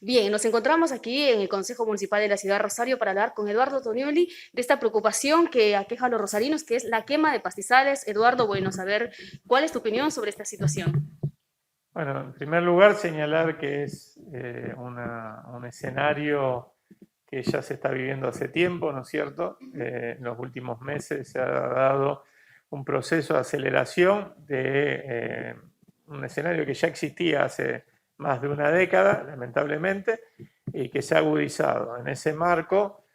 Bien, nos encontramos aquí en el Consejo Municipal de la Ciudad de Rosario para hablar con Eduardo Tonioli de esta preocupación que aqueja a los rosarinos, que es la quema de pastizales. Eduardo, bueno, saber cuál es tu opinión sobre esta situación. Bueno, en primer lugar, señalar que es un escenario que ya se está viviendo hace tiempo, ¿no es cierto? En los últimos meses se ha dado un proceso de aceleración de un escenario que ya existía hace más de una década, lamentablemente, y que se ha agudizado. En ese marco,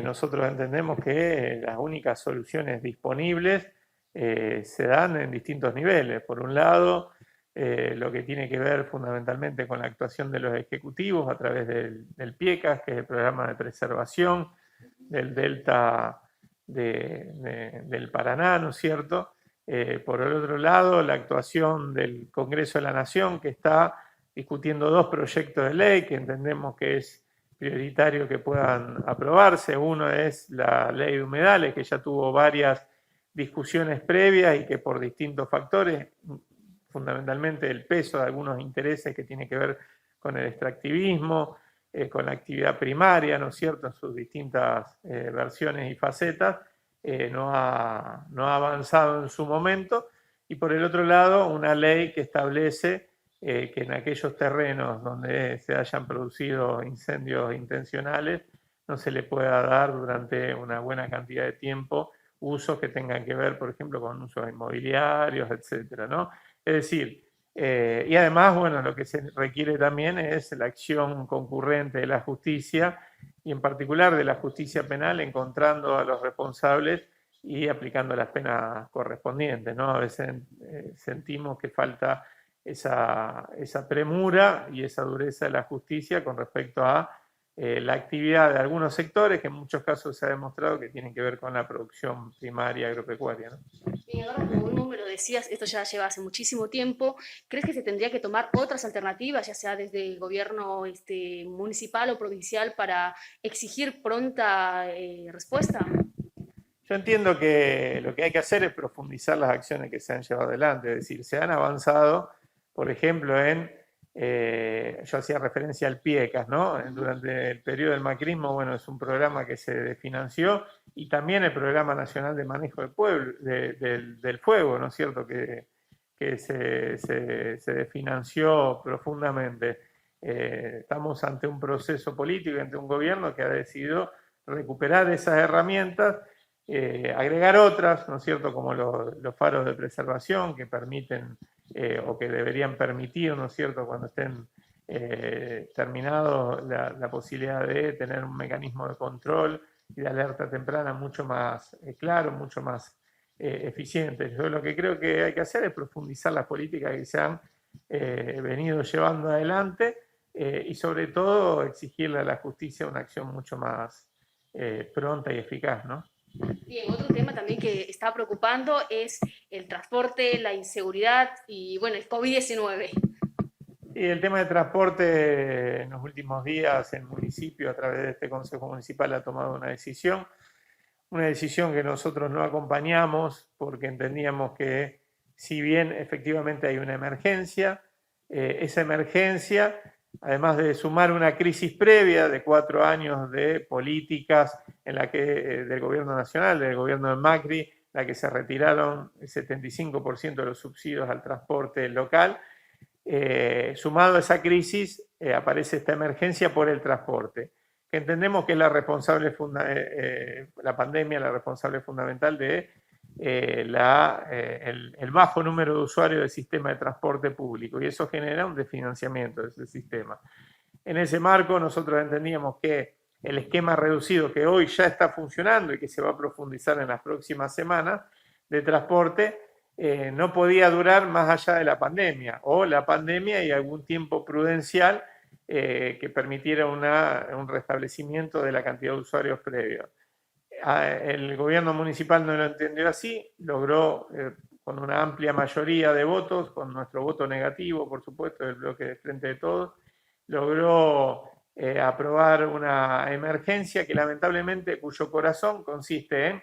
nosotros entendemos que las únicas soluciones disponibles se dan en distintos niveles. Por un lado, lo que tiene que ver fundamentalmente con la actuación de los ejecutivos a través del PIECAS, que es el programa de preservación del delta del Paraná, ¿no es cierto? Por el otro lado, la actuación del Congreso de la Nación, que está discutiendo dos proyectos de ley que entendemos que es prioritario que puedan aprobarse. Uno es la ley de humedales, que ya tuvo varias discusiones previas y que por distintos factores, fundamentalmente el peso de algunos intereses que tiene que ver con el extractivismo, con la actividad primaria, ¿no es cierto?, en sus distintas versiones y facetas, no ha avanzado en su momento. Y por el otro lado, una ley que establece que en aquellos terrenos donde se hayan producido incendios intencionales no se le pueda dar durante una buena cantidad de tiempo usos que tengan que ver, por ejemplo, con usos inmobiliarios, etcétera, ¿no? Es decir, y además, bueno, lo que se requiere también es la acción concurrente de la justicia y en particular de la justicia penal, encontrando a los responsables y aplicando las penas correspondientes, ¿no? A veces sentimos que falta esa premura y esa dureza de la justicia con respecto a la actividad de algunos sectores que en muchos casos se ha demostrado que tienen que ver con la producción primaria agropecuaria, ¿no? Bien, ahora como mismo me lo decías, esto ya lleva hace muchísimo tiempo. ¿Crees que se tendría que tomar otras alternativas, ya sea desde el gobierno municipal o provincial, para exigir pronta respuesta? Yo entiendo que lo que hay que hacer es profundizar las acciones que se han llevado adelante, es decir, se han avanzado, por ejemplo, yo hacía referencia al PIECAS, ¿no? Durante el periodo del macrismo, bueno, es un programa que se desfinanció y también el Programa Nacional de Manejo del Fuego, ¿no es cierto?, que se desfinanció profundamente. Estamos ante un proceso político, ante un gobierno que ha decidido recuperar esas herramientas, agregar otras, ¿no es cierto?, como los faros de preservación que permiten o que deberían permitir, ¿no es cierto?, cuando estén terminados, la posibilidad de tener un mecanismo de control y de alerta temprana mucho más claro, mucho más eficiente. Yo lo que creo que hay que hacer es profundizar las políticas que se han venido llevando adelante y sobre todo exigirle a la justicia una acción mucho más pronta y eficaz, ¿no? Bien, otro tema también que está preocupando es el transporte, la inseguridad y, bueno, el COVID-19. Y el tema de transporte, en los últimos días el municipio a través de este Consejo Municipal ha tomado una decisión que nosotros no acompañamos porque entendíamos que si bien efectivamente hay una emergencia, esa emergencia, además de sumar una crisis previa de 4 años de políticas en la que, del gobierno nacional, del gobierno de Macri, en la que se retiraron el 75% de los subsidios al transporte local, sumado a esa crisis, aparece esta emergencia por el transporte, que entendemos que es la pandemia, la responsable fundamental de el bajo número de usuarios del sistema de transporte público, y eso genera un desfinanciamiento de ese sistema. En ese marco nosotros entendíamos que el esquema reducido que hoy ya está funcionando y que se va a profundizar en las próximas semanas de transporte, no podía durar más allá de la pandemia, o la pandemia y algún tiempo prudencial que permitiera un restablecimiento de la cantidad de usuarios previos. El gobierno municipal no lo entendió así, logró con una amplia mayoría de votos, con nuestro voto negativo, por supuesto, del bloque de Frente de Todos, logró aprobar una emergencia que lamentablemente, cuyo corazón consiste en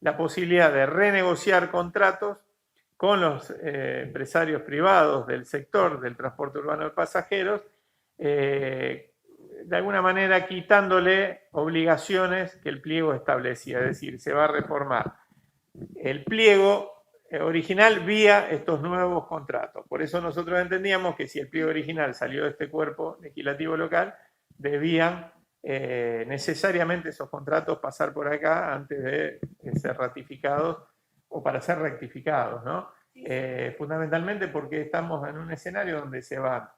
la posibilidad de renegociar contratos con los empresarios privados del sector del transporte urbano de pasajeros, de alguna manera quitándole obligaciones que el pliego establecía, es decir, se va a reformar el pliego original vía estos nuevos contratos. Por eso nosotros entendíamos que si el pliego original salió de este cuerpo legislativo local, debían necesariamente esos contratos pasar por acá antes de ser ratificados o para ser rectificados, ¿no? Fundamentalmente porque estamos en un escenario donde se van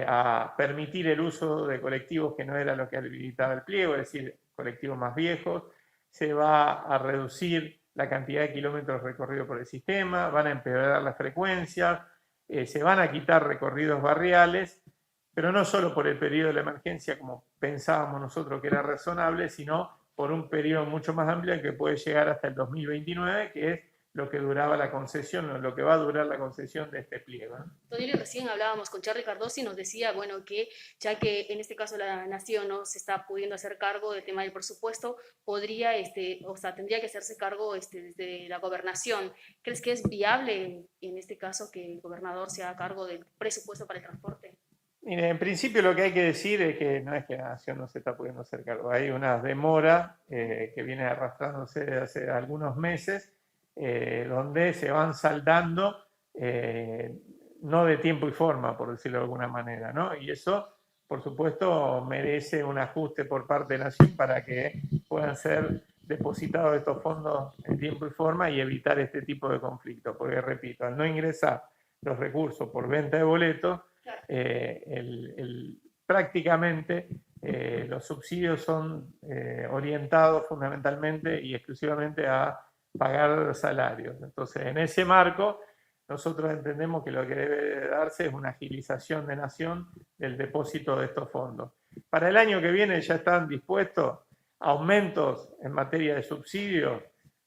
a permitir el uso de colectivos que no era lo que habilitaba el pliego, es decir, colectivos más viejos, se va a reducir la cantidad de kilómetros recorridos por el sistema, van a empeorar las frecuencias, se van a quitar recorridos barriales, pero no solo por el periodo de la emergencia como pensábamos nosotros que era razonable, sino por un periodo mucho más amplio que puede llegar hasta el 2029, que es lo que duraba la concesión, lo que va a durar la concesión de este pliego, ¿no? Tonelli, recién hablábamos con Charly Cardosi y nos decía, bueno, que ya que en este caso la Nación no se está pudiendo hacer cargo del tema del presupuesto, podría, o sea, tendría que hacerse cargo desde la gobernación. ¿Crees que es viable en este caso que el gobernador se haga cargo del presupuesto para el transporte? Mire, en principio lo que hay que decir es que no es que la Nación no se está pudiendo hacer cargo, hay una demora que viene arrastrándose desde hace algunos meses, donde se van saldando, no de tiempo y forma, por decirlo de alguna manera, ¿no? Y eso, por supuesto, merece un ajuste por parte de la Nación para que puedan ser depositados estos fondos en tiempo y forma y evitar este tipo de conflictos, porque repito, al no ingresar los recursos por venta de boletos, prácticamente los subsidios son orientados fundamentalmente y exclusivamente a pagar salarios. Entonces, en ese marco, nosotros entendemos que lo que debe darse es una agilización de Nación del depósito de estos fondos. Para el año que viene ya están dispuestos aumentos en materia de subsidios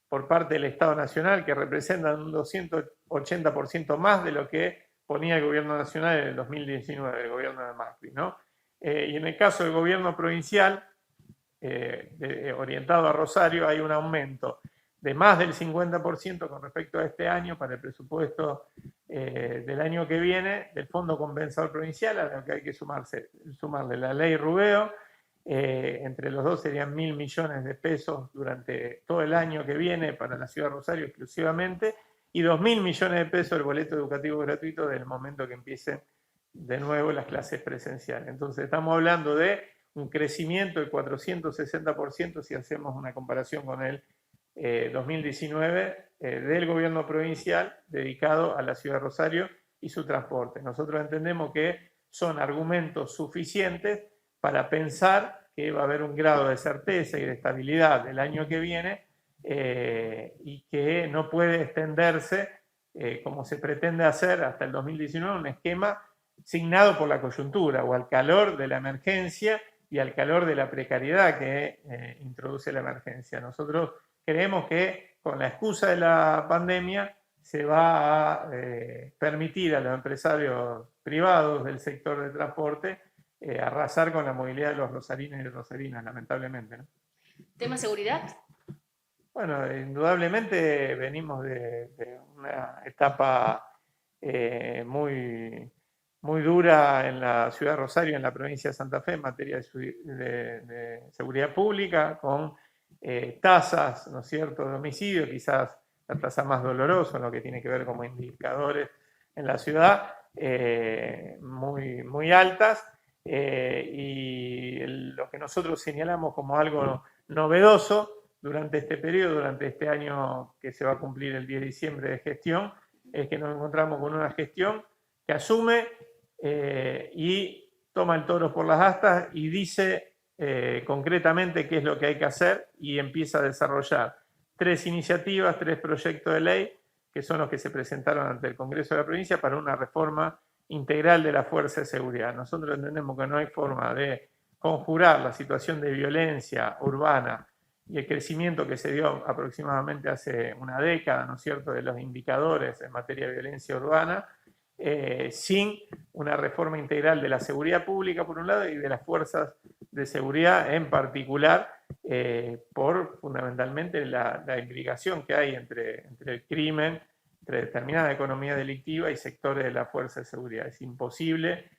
por parte del Estado Nacional que representan un 280% más de lo que ponía el gobierno nacional en el 2019, el gobierno de Macri, ¿no? Y en el caso del gobierno provincial, orientado a Rosario, hay un aumento de más del 50% con respecto a este año para el presupuesto del año que viene del Fondo Compensador Provincial, a lo que hay que sumarle la ley Rubeo. Entre los dos serían 1.000 millones de pesos durante todo el año que viene para la ciudad de Rosario exclusivamente, y 2.000 millones de pesos el boleto educativo gratuito del momento que empiecen de nuevo las clases presenciales. Entonces estamos hablando de un crecimiento del 460% si hacemos una comparación con el 2019 del gobierno provincial dedicado a la ciudad de Rosario y su transporte. Nosotros entendemos que son argumentos suficientes para pensar que va a haber un grado de certeza y de estabilidad el año que viene, y que no puede extenderse, como se pretende hacer hasta el 2019, un esquema signado por la coyuntura o al calor de la emergencia y al calor de la precariedad que introduce la emergencia. Nosotros creemos que con la excusa de la pandemia se va a permitir a los empresarios privados del sector de transporte arrasar con la movilidad de los rosarinos y rosarinas, lamentablemente, ¿no? ¿Tema seguridad? Bueno, indudablemente venimos de una etapa muy, muy dura en la ciudad de Rosario, en la provincia de Santa Fe, en materia de seguridad pública, con tasas, ¿no es cierto?, de homicidio, quizás la tasa más dolorosa en lo que tiene que ver como indicadores en la ciudad, muy, muy altas, y lo que nosotros señalamos como algo novedoso durante este periodo, durante este año que se va a cumplir el 10 de diciembre de gestión, es que nos encontramos con una gestión que asume y toma el toro por las astas y dice concretamente qué es lo que hay que hacer y empieza a desarrollar 3 iniciativas, 3 proyectos de ley, que son los que se presentaron ante el Congreso de la provincia para una reforma integral de la Fuerza de Seguridad. Nosotros entendemos que no hay forma de conjurar la situación de violencia urbana y el crecimiento que se dio aproximadamente hace una década, ¿no es cierto?, de los indicadores en materia de violencia urbana, sin una reforma integral de la seguridad pública, por un lado, y de las fuerzas de seguridad en particular, por fundamentalmente la implicación que hay entre el crimen, entre determinada economía delictiva y sectores de la fuerza de seguridad. Es imposible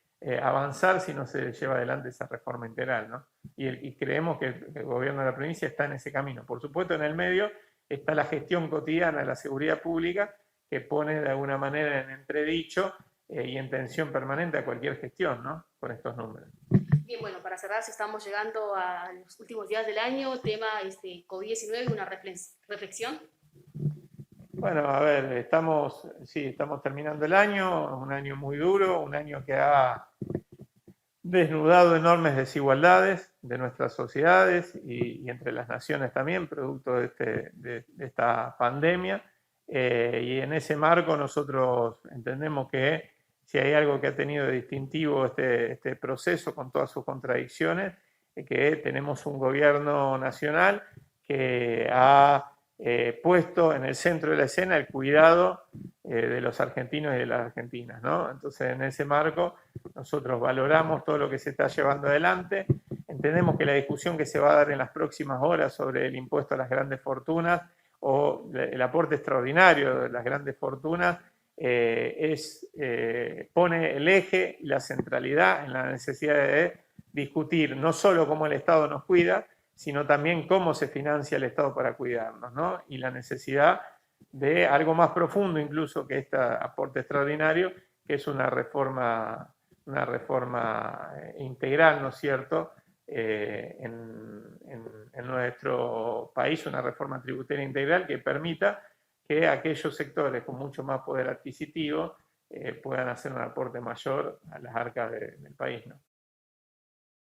avanzar si no se lleva adelante esa reforma integral, ¿no? Y creemos que el gobierno de la provincia está en ese camino. Por supuesto, en el medio está la gestión cotidiana de la seguridad pública, que pone de alguna manera en entredicho y en tensión permanente a cualquier gestión, ¿no? Con estos números. Bien, bueno, para cerrar, estamos llegando a los últimos días del año, tema COVID-19, una reflexión. Bueno, a ver, estamos terminando el año, un año muy duro, un año que ha desnudado enormes desigualdades de nuestras sociedades y entre las naciones también, producto de esta pandemia. Y en ese marco nosotros entendemos que si hay algo que ha tenido de distintivo este proceso con todas sus contradicciones, es que tenemos un gobierno nacional que ha puesto en el centro de la escena el cuidado de los argentinos y de las argentinas, ¿no? Entonces, en ese marco, nosotros valoramos todo lo que se está llevando adelante, entendemos que la discusión que se va a dar en las próximas horas sobre el impuesto a las grandes fortunas o el aporte extraordinario de las grandes fortunas pone el eje y la centralidad en la necesidad de discutir no solo cómo el Estado nos cuida, sino también cómo se financia el Estado para cuidarnos, ¿no? Y la necesidad de algo más profundo incluso que este aporte extraordinario, que es una reforma integral, ¿no es cierto?, en nuestro país, una reforma tributaria integral que permita que aquellos sectores con mucho más poder adquisitivo puedan hacer un aporte mayor a las arcas del país, ¿no?